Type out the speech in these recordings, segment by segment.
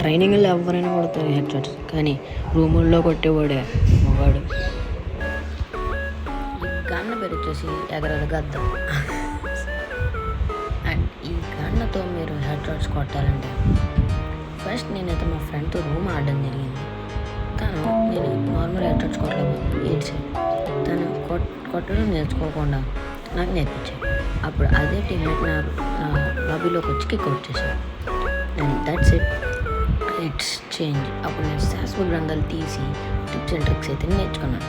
ట్రైనింగ్లో ఎవరైనా కొడతారు హెడ్ షాట్స్, కానీ రూముల్లో కొట్టేవాడే మగాడు. ఈ గన్న పేరు వచ్చేసి ఎగరదు గద్ద. అండ్ ఈ గన్నతో మీరు హెడ్ షాట్స్ కొట్టాలంటే ఫస్ట్ నేనైతే మా ఫ్రెండ్తో రూమ్ ఆడడం జరిగింది. నేను నార్మల్ హెడ్ షాట్స్ కొట్టలేకపోతే ఏడ్చాను. తను కొట్టడం నేర్చుకోకుండా నాకు నేర్పించాడు. అప్పుడు అదే టీమ్మేట్ నా లాబీలోకి వచ్చి కిక్ అవుట్ చేశాడు. And that's it's change. అప్పుడు నేను శాశ్వత గ్రంథాలు తీసి టిప్స్ అండ్ ట్రిక్స్ అయితే నేర్చుకున్నాను.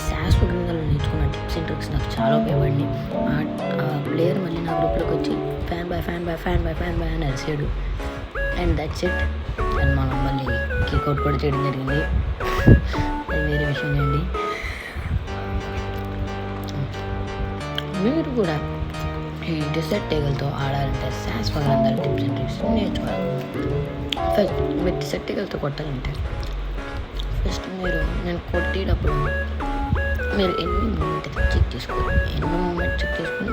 శాశ్వత గ్రంథాలు నేర్చుకున్న టిప్స్ అండ్ ట్రిక్స్ నాకు చాలా ఉపయోగపడినాయి. ఆ ప్లేయర్ మళ్ళీ నా గ్రూప్లోకి వచ్చి ఫ్యాన్ బాయ్ అని అరిసాడు. And that's it. అండ్ మనం మళ్ళీ కిక్అవుట్ కూడా చేయడం జరిగింది. అది వేరే విషయం అండి. మీరు కూడా ఈ డిసెట్ టేగల్తో ఆడాలంటే శాశ్వత గ్రంథాలు టిప్స్ అండ్ ట్రిక్స్ నేర్చుకోవాలి. ఫస్ట్ మీరు డిసెట్ టేగల్తో కొట్టాలంటే ఫస్ట్ నేను కొట్టేటప్పుడు మీరు ఎన్ని మూమెంట్ చెక్ చేసుకోవాలి. ఎన్ని మూమెంట్ చెక్ చేసుకుని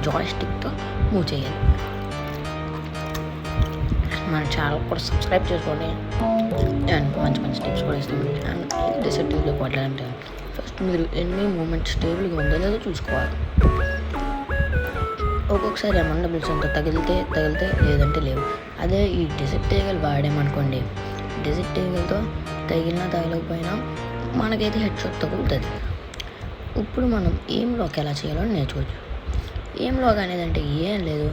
జాయ్ స్టిక్తో మూవ్ చేయాలి. మన ఛానల్ కూడా సబ్స్క్రైబ్ చేసుకోండి. అండ్ మంచి టిప్స్ కూడా ఇస్తాం. అండ్ డిసెట్ టేగల్తో కొట్టాలంటే ఫస్ట్ మీరు ఎన్ని మూమెంట్ స్టేబుల్గా ఉందో లేదో చూసుకోవాలి. ఒక్కొక్కసారి ఏమన్నా బిల్సంతో తగిలితే లేదంటే లేవు. అదే ఈ డిసెట్ టేగల్ వాడామనుకోండి, డిసెట్ టేగల్తో తగిలినా తగలకపోయినా మనకైతే హెడ్ షాట్ తగులుతుంది. ఇప్పుడు మనం ఏం లాక్ ఎలా చేయాలో నేర్చుకోవచ్చు. ఏం లాక్ అనేది అంటే ఏం లేదు.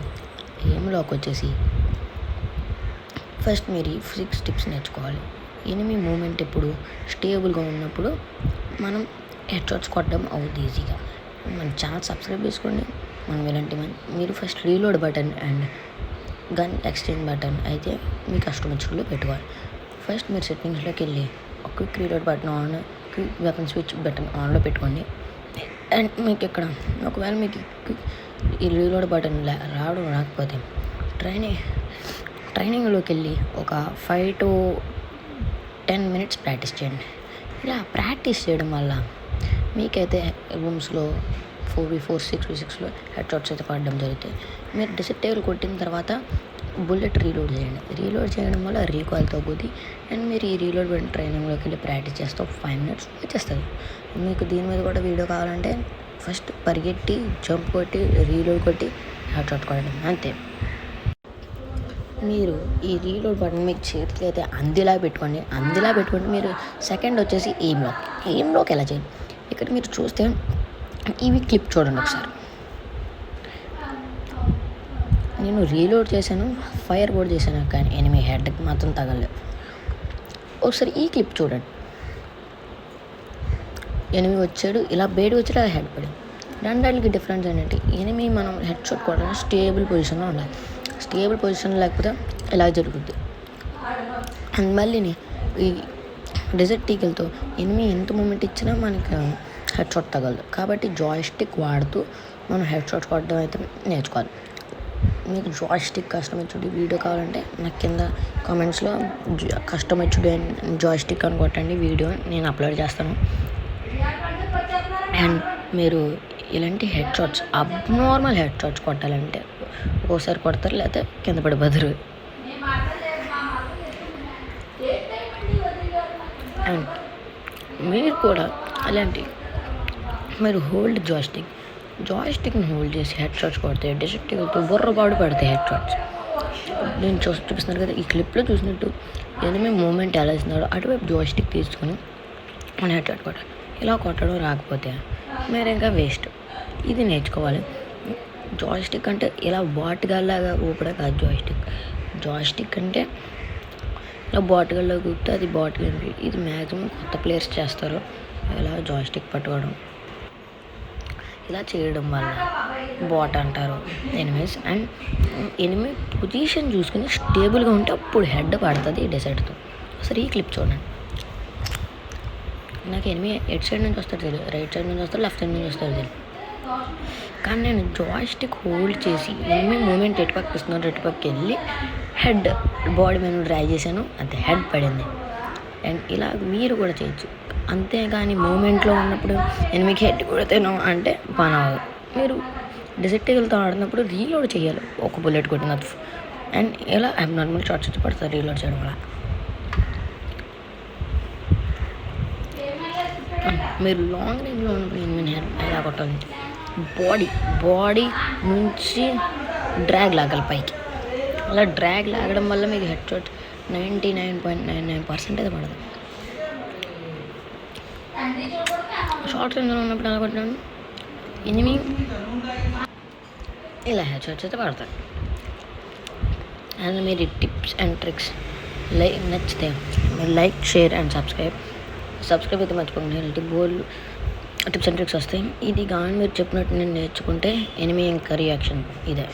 ఏం లాక్ వచ్చేసి ఫస్ట్ మీరు 6 టిప్స్ నేర్చుకోవాలి. ఎనిమి మూమెంట్ ఎప్పుడు స్టేబుల్గా ఉన్నప్పుడు మనం హెడ్ షాట్స్ కొట్టడం అవుతుంది ఈజీగా. మన ఛానల్ సబ్స్క్రైబ్ చేసుకోండి. మనం ఇలాంటి మీరు first reload button and gun exchange button అయితే మీ కస్టమర్స్లో పెట్టుకోవాలి. ఫస్ట్ మీరు సెట్టింగ్స్లోకి వెళ్ళి ఒక quick reload button on, quick weapon switch button ఆన్లో పెట్టుకోండి. అండ్ మీకు ఇక్కడ ఒకవేళ మీకు ఈ రీలోడ్ బటన్ రాకపోతే ట్రైనింగ్లోకి వెళ్ళి ఒక 5 to 10 minutes ప్రాక్టీస్ చేయండి. ఇలా ప్రాక్టీస్ చేయడం వల్ల మీకైతే రూమ్స్లో 4v4 6v6లో హెడ్ షాట్స్ అయితే పడడం జరుగుతాయి. మీరు డిసెట్ టేబుల్ కొట్టిన తర్వాత బుల్లెట్ రీలోడ్ చేయండి. రీలోడ్ చేయడం వల్ల రీకాల్ తగ్గుద్ది. అండ్ మీరు ఈ రీలోడ్ ట్రైనింగ్లోకి వెళ్ళి ప్రాక్టీస్ చేస్తే 5 minutes వచ్చేస్తుంది. మీకు దీని మీద కూడా వీడియో కావాలంటే ఫస్ట్ పరిగెట్టి జంప్ కొట్టి రీలోడ్ కొట్టి హెడ్ షాట్ కొట్టడం అంతే. మీరు ఈ రీలోడ్ బటన్ మీకు చేతికి అయితే అందిలా పెట్టుకోండి. మీరు సెకండ్ వచ్చేసి ఎయిమ్ లాక్ ఎలా చేయండి. ఇక్కడ మీరు చూస్తే ఇవి క్లిప్ చూడండి ఒకసారి. నేను రీలోడ్ చేశాను, ఫైర్ కూడా చేశాను, కానీ ఎనిమి హెడ్కి మాత్రం తగలేదు. ఒకసారి ఈ క్లిప్ చూడండి. ఎనిమి వచ్చాడు, ఇలా బయటకు వచ్చాడు, అలా హెడ్ పడింది. రెండాటికి డిఫరెన్స్ ఏంటంటే ఎనిమి మనం హెడ్ షాట్ కొట్టాలని స్టేబుల్ పొజిషన్లో ఉండాలి. స్టేబుల్ పొజిషన్ లేకపోతే ఇలా జరుగుద్ది. అండ్ మళ్ళీ ఈ డిసెట్ టేగల్తో ఎనిమి ఎంత మూమెంట్ ఇచ్చినా మనకి హెడ్ షాట్ తగలదు. కాబట్టి జాయ్ స్టిక్ వాడుతూ మనం హెడ్ షాట్ కొట్టడం అయితే నేర్చుకోవాలి. మీకు జాయ్ స్టిక్ కస్టమైజ్డ్ వీడియో కావాలంటే నాకు కింద కామెంట్స్లో కస్టమైజ్డ్ జాయ్ స్టిక్ అని కొట్టండి, వీడియో నేను అప్లోడ్ చేస్తాను. అండ్ మీరు ఇలాంటి head shots abnormal head shots కొట్టాలంటే ఒక్కోసారి కొడతారు, లేకపోతే కింద పడిపోతారు. అండ్ మీరు కూడా అలాంటి మీరు జాయ్ స్టిక్ని హోల్డ్ చేసి హెడ్ షాట్స్ కొడితే డిసెట్ టేగల్తో బుర్రపాటు పడతాయి హెడ్ షాట్స్. నేను చూపిస్తున్నాను కదా, ఈ క్లిప్లో చూసినట్టు ఎనిమి మూమెంట్ ఎలా ఇస్తున్నాడో అటువైపు జాయ్ స్టిక్ తీసుకొని మన హెడ్ షాట్ కొట్టాలి. ఇలా కొట్టడం రాకపోతే మీరు ఇంకా వేస్ట్. ఇది నేర్చుకోవాలి. జాయ్ స్టిక్ అంటే ఇలా బాట్గాల్లాగా ఊపడే కాదు. జాయ్ స్టిక్ అంటే ఇలా బాట్గాల్లో ఊపితే అది బాట్గా. ఇది మ్యాక్సిమం కొత్త ప్లేయర్స్ చేస్తారు. ఇలా జాయ్ స్టిక్ పట్టుకోవడం, ఇలా చేయడం వల్ల బాట్ అంటారు ఎనిమీస్. అండ్ ఎనిమీ పొజిషన్ చూసుకుని స్టేబుల్గా ఉంటే అప్పుడు హెడ్ పడుతుంది డిసైడ్తో. సరే ఈ క్లిప్ చూడండి. నాకు ఎనిమీ ఎట్ సైడ్ నుంచి వస్తాడు తెలియదు, రైట్ సైడ్ నుంచి వస్తాడు, లెఫ్ట్ సైడ్ నుంచి వస్తాడు తెలియదు. కానీ నేను జాయ్ స్టిక్ హోల్డ్ చేసి ఎనిమీ మూమెంట్ ఎటు పక్క ఇస్తున్నాడు ఎటు పక్కకి వెళ్ళి హెడ్ బాడీ మీద డ్రైవ్ చేశాను, అంతే హెడ్ పడింది. అండ్ ఇలా మీరు కూడా చేయొచ్చు. అంతేగాని మూమెంట్లో ఉన్నప్పుడు ఎనిమికి హెడ్ కొడితేనో అంటే పని అవ్వదు. మీరు డిసెట్ టేగల్తో ఆడినప్పుడు రీలోడ్ చేయాలి. ఒక బుల్లెట్ కొట్టిన అండ్ ఇలా అబ్నార్మల్ షార్ట్స్ వచ్చి పడతారు రీలోడ్ చేయడం వల్ల. మీరు లాంగ్ రేంజ్లో ఉన్నప్పుడు ఇన్విన్ హెయిర్ ఎలా కొట్టాలి, బాడీ నుంచి డ్రాగ్ లాగాలి పైకి. అలా డ్రాగ్ లాగడం వల్ల మీకు హెడ్ షాట్ 99.99% పడదు. షార్ట్ రేంజ్లో ఉన్నప్పుడు ఎలా కొట్టాను ఎనిమి ఇలా హెడ్ షాట్స్ అయితే పడతారు. అండ్ మీరు టిప్స్ అండ్ ట్రిక్స్ నచ్చితే మీరు లైక్, షేర్ అండ్ సబ్స్క్రైబ్ అయితే మర్చిపోకండి. ఇలాంటి బోల్డ్ టిప్స్ అండ్ ట్రిక్స్ వస్తాయి. ఇది కానీ మీరు చెప్పినట్టు నేను నేర్చుకుంటే ఎనిమి ఇంకా రియాక్షన్ ఇదే.